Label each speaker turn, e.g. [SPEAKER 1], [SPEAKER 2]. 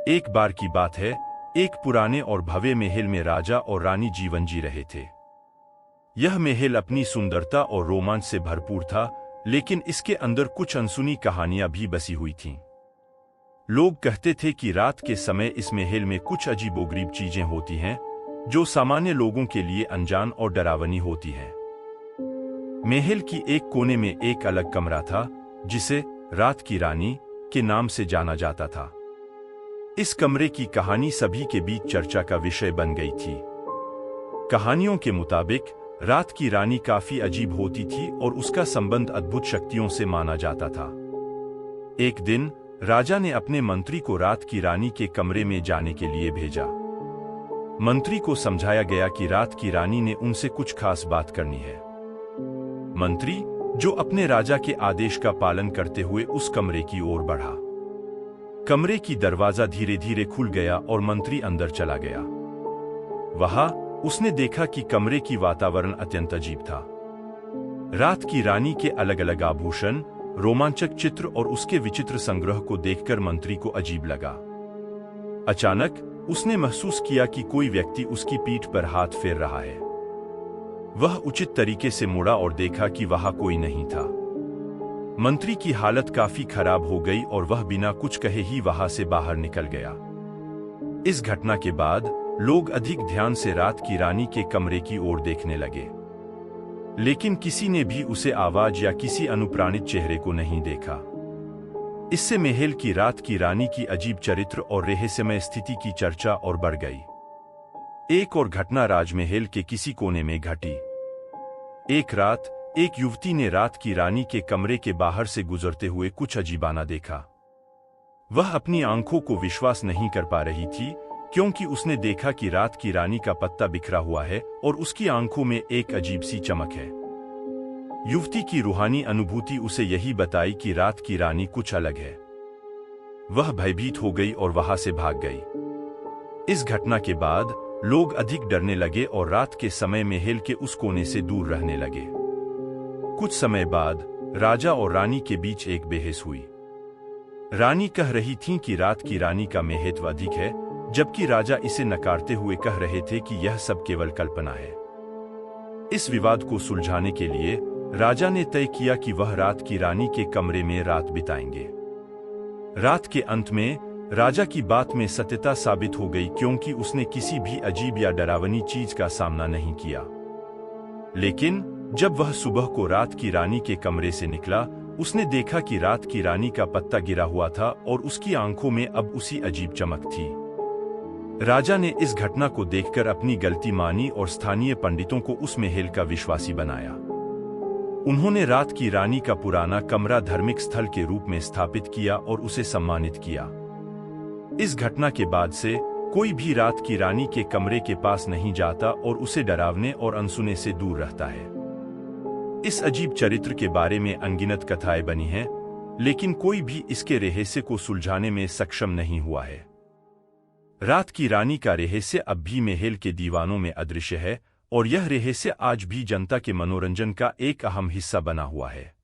[SPEAKER 1] एक बार की बात है, एक पुराने और भव्य महल में राजा और रानी जीवन जी रहे थे। यह महल अपनी सुंदरता और रोमांच से भरपूर था, लेकिन इसके अंदर कुछ अनसुनी कहानियां भी बसी हुई थीं। लोग कहते थे कि रात के समय इस महल में कुछ अजीबोगरीब चीजें होती हैं, जो सामान्य लोगों के लिए अनजान और डरावनी होती हैं। महल की एक कोने में एक अलग कमरा था, जिसे रात की रानी के नाम से जाना जाता था। इस कमरे की कहानी सभी के बीच चर्चा का विषय बन गई थी। कहानियों के मुताबिक रात की रानी काफी अजीब होती थी और उसका संबंध अद्भुत शक्तियों से माना जाता था। एक दिन राजा ने अपने मंत्री को रात की रानी के कमरे में जाने के लिए भेजा। मंत्री को समझाया गया कि रात की रानी ने उनसे कुछ खास बात करनी है। मंत्री, जो अपने राजा के आदेश का पालन करते हुए उस कमरे की ओर बढ़ा। कमरे की दरवाजा धीरे धीरे खुल गया और मंत्री अंदर चला गया। वहां उसने देखा कि कमरे की वातावरण अत्यंत अजीब था। रात की रानी के अलग अलग आभूषण, रोमांचक चित्र और उसके विचित्र संग्रह को देखकर मंत्री को अजीब लगा। अचानक उसने महसूस किया कि कोई व्यक्ति उसकी पीठ पर हाथ फेर रहा है। वह उचित तरीके से मुड़ा और देखा कि वहां कोई नहीं था। मंत्री की हालत काफी खराब हो गई और वह बिना कुछ कहे ही वहां से बाहर निकल गया। इस घटना के बाद लोग अधिक ध्यान से रात की रानी के कमरे की ओर देखने लगे, लेकिन किसी ने भी उसे आवाज या किसी अनुप्राणित चेहरे को नहीं देखा। इससे महल की रात की रानी की अजीब चरित्र और रहस्यमय स्थिति की चर्चा और बढ़ गई। एक और घटना राजमहल के किसी कोने में घटी। एक रात एक युवती ने रात की रानी के कमरे के बाहर से गुजरते हुए कुछ अजीबाना देखा। वह अपनी आंखों को विश्वास नहीं कर पा रही थी, क्योंकि उसने देखा कि रात की रानी का पत्ता बिखरा हुआ है और उसकी आंखों में एक अजीब सी चमक है। युवती की रूहानी अनुभूति उसे यही बताई कि रात की रानी कुछ अलग है। वह भयभीत हो गई और वहां से भाग गई। इस घटना के बाद लोग अधिक डरने लगे और रात के समय महल के उस कोने से दूर रहने लगे। कुछ समय बाद राजा और रानी के बीच एक बहस हुई। रानी कह रही थी कि रात की रानी का महत्व अधिक है, जबकि राजा इसे नकारते हुए कह रहे थे कि यह सब केवल कल्पना है। इस विवाद को सुलझाने के लिए राजा ने तय किया कि वह रात की रानी के कमरे में रात बिताएंगे। रात के अंत में राजा की बात में सत्यता साबित हो गई, क्योंकि उसने किसी भी अजीब या डरावनी चीज का सामना नहीं किया। लेकिन जब वह सुबह को रात की रानी के कमरे से निकला, उसने देखा कि रात की रानी का पत्ता गिरा हुआ था और उसकी आंखों में अब उसी अजीब चमक थी। राजा ने इस घटना को देखकर अपनी गलती मानी और स्थानीय पंडितों को उस महल का विश्वासी बनाया। उन्होंने रात की रानी का पुराना कमरा धार्मिक स्थल के रूप में स्थापित किया और उसे सम्मानित किया। इस घटना के बाद से कोई भी रात की रानी के कमरे के पास नहीं जाता और उसे डरावने और अनसुने से दूर रहता है। इस अजीब चरित्र के बारे में अनगिनत कथाएं बनी हैं, लेकिन कोई भी इसके रहस्य को सुलझाने में सक्षम नहीं हुआ है। रात की रानी का रहस्य अब भी महल के दीवानों में अदृश्य है और यह रहस्य आज भी जनता के मनोरंजन का एक अहम हिस्सा बना हुआ है।